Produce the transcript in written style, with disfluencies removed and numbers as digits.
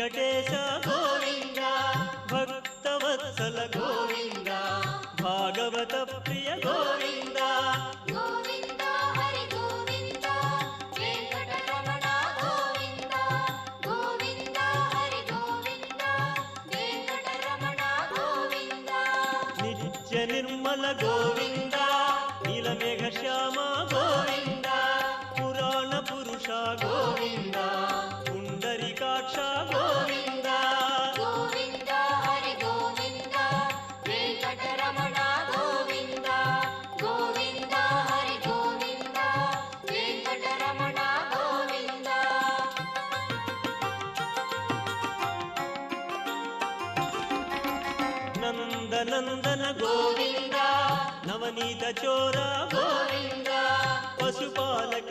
వెంకటేశ గోవింద భక్తవత్సల గోవింద భాగవత ప్రియ గోవింద గోవింద హరి గోవింద వెంకటరమణ గోవింద గోవింద హరి గోవింద వెంకటరమణ గోవింద నిత్య నిర్మల గోవింద నీలమేఘ శ్యామ గోవింద పురాణ పురుష గోవింద పుండరీకాక్ష గోవింద గోవింద హరి గోవింద వెంకటరమణ గోవింద గోవింద హరి గోవింద వెంకటరమణ గోవింద నందనందన గోవింద నవనీత చోర గోవింద పశుపాలక